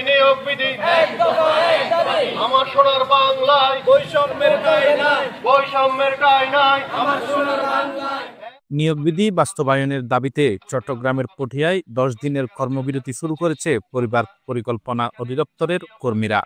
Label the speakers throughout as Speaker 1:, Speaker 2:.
Speaker 1: নিয়োগ বিধি আমার সোনার বাংলায় বৈষম্যের ঠাঁই নাই আমার সোনার বাংলায়।
Speaker 2: নিয়োগ বিধি বাস্তবায়নের দাবিতে চট্টগ্রামের পটিয়ায় 10 দিনের কর্মবিরতি শুরু করেছে পরিবার পরিকল্পনা অধিদপ্তরের কর্মীরা।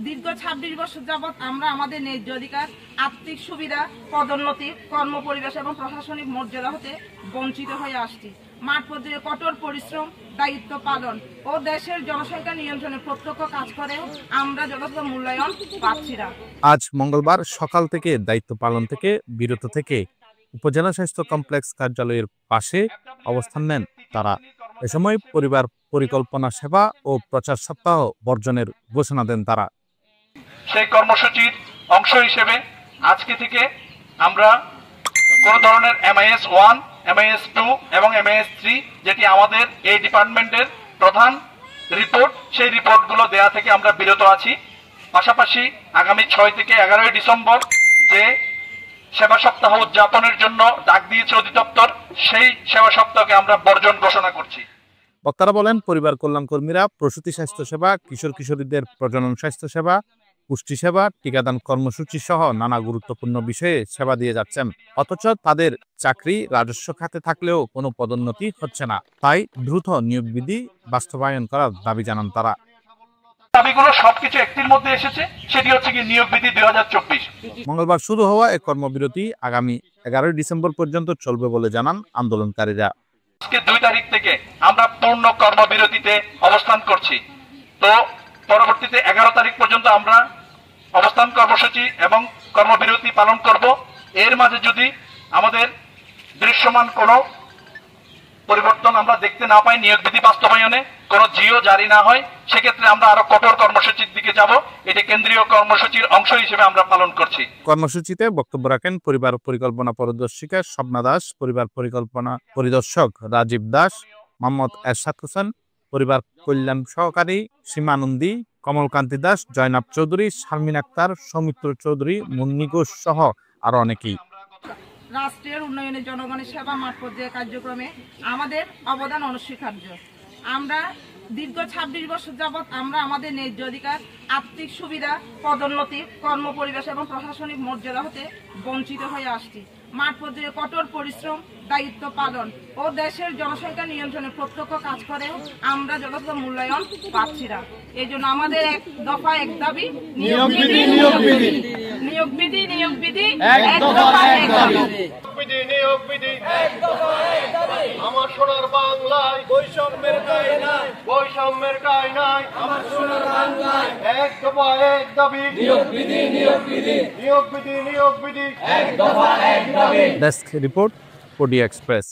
Speaker 3: দীর্ঘ 26 বছর যাবৎ আমরা আমাদের ন্যায্য অধিকার, আর্থিক সুবিধা, পদোন্নতি, কর্মপরিবেশ এবং প্রশাসনিক মর্যাদা হতে বঞ্চিত হয়ে আসছি। মাঠ পর্যায়ে কঠোর পরিশ্রম, দায়িত্ব পালন ও দেশের জনসংখ্যা নিয়ন্ত্রণে প্রত্যক্ষ কাজ করে আমরা যথাযথ মূল্যায়ন পাচ্ছি না।
Speaker 2: আজ মঙ্গলবার সকাল থেকে দায়িত্ব পালন থেকে বিরত থেকে উপজেলা স্বাস্থ্য কমপ্লেক্স কার্যালয়ের পাশে অবস্থান নেন তারা। এ সময় পরিবার পরিকল্পনা সেবা ও প্রচার সপ্তাহ বর্জনের ঘোষণা দেন তারা।
Speaker 4: সেই কর্মসূচির অংশ হিসেবে আজকে থেকে আমরা কোন ধরনের MIS 1, MIS 2 এবং MIS 3 যেটি আমাদের এই ডিপার্টমেন্টের প্রধান রিপোর্ট, সেই রিপোর্টগুলো দেয়া থেকে আমরা বিরত আছি। পাশাপাশি আগামী 6 থেকে 11 ডিসেম্বর যে সেবা সপ্তাহ উদযাপনের জন্য ডাক দিয়েছে অধিদপ্তর, সেই সেবা সপ্তাহকে আমরা বর্জন ঘোষণা করছি।
Speaker 2: বক্তারা বলেন, পরিবার কল্যাণ কর্মীরা প্রসূতি স্বাস্থ্য সেবা, কিশোর কিশোরীদের প্রজনন স্বাস্থ্য সেবা, পুষ্টি সেবা, টিকাদান কর্মসূচি সহ নানা গুরুত্বপূর্ণ বিষয়ে সেবা দিয়ে যাচ্ছেন। অথচ তাদের চাকরি রাজস্ব খাতে থাকলেও কোনো পদোন্নতি হচ্ছে না। তাই দ্রুত নিয়োগ বিধি বাস্তবায়ন করার দাবি জানান তারা।
Speaker 4: দাবিগুলো সবকিছু একটির মধ্যে এসেছে, সেটি হচ্ছে কি নিয়োগ বিধি 2024।
Speaker 2: মঙ্গলবার শুরু হওয়া এই কর্মবিরতি আগামী 11 ডিসেম্বর পর্যন্ত চলবে বলে জানান আন্দোলনকারীরা।
Speaker 4: আজকে 2 তারিখ থেকে আমরা পূর্ণ কর্মবিরতিতে অবস্থান করছি। তো পরবর্তীতে 11 তারিখ পর্যন্ত আমরা অবস্থান কর্মসূচি এবং কর্মবিরতি পালন করব। এর মাঝে যদি আমাদের দৃশ্যমান কোনো পরিবর্তন আমরা দেখতে না পাই, নিয়োগ বিধি বাস্তবায়নে কোনো জিও জারি না হয়, সেক্ষেত্রে আমরা আরো কঠোর কর্মসূচির দিকে যাব। এটি কেন্দ্রীয় কর্মসূচির অংশ হিসেবে আমরা পালন করছি।
Speaker 2: কর্মসূচিতে বক্তব্য রাখেন পরিবার পরিকল্পনা পরিদর্শিকা স্বপ্না দাস, পরিবার পরিকল্পনা পরিদর্শক রাজীব দাস, মোহাম্মদ এরশাদ হোসেন, পরিবার কল্যাণ সহকারী সীমা নন্দী, কমলকান্তি দাস, জয়নাব চৌধুরী, শারমিন আক্তার, সৌমিত্র চৌধুরী, মুন্নি ঘোষ সহ আরো অনেকেই।
Speaker 3: রাষ্ট্রের উন্নয়নে জনগণের সেবা মাঠ পর্যায়ে কার্যক্রমে আমাদের অবদান অনস্বীকার্য। আমরা দীর্ঘ 26 বছর যাবৎ আমরা আমাদের ন্যায্য অধিকার, আর্থিক সুবিধা, পদোন্নতি, কর্মপরিবেশ এবং প্রশাসনিক মর্যাদা হতে বঞ্চিত হয়ে আসছি। মাঠ পর্যায়ে কঠোর পরিশ্রম, দায়িত্ব পালন ও দেশের জনসংখ্যা নিয়ন্ত্রণে প্রত্যক্ষ কাজ করে আমরা যথাযথ মূল্যায়ন পাচ্ছি না। এই জন্য আমাদের এক দফা এক দাবি, নিয়োগ বিধি
Speaker 1: আমার সোনার বাংলায় বৈষম্যের ঠাঁই নাই আমার সোনার বাংলায়। এক দফা এক দাবি, নিয়োগ বিধি এক দফা এক দাবি।
Speaker 2: Desk report, Patiya express.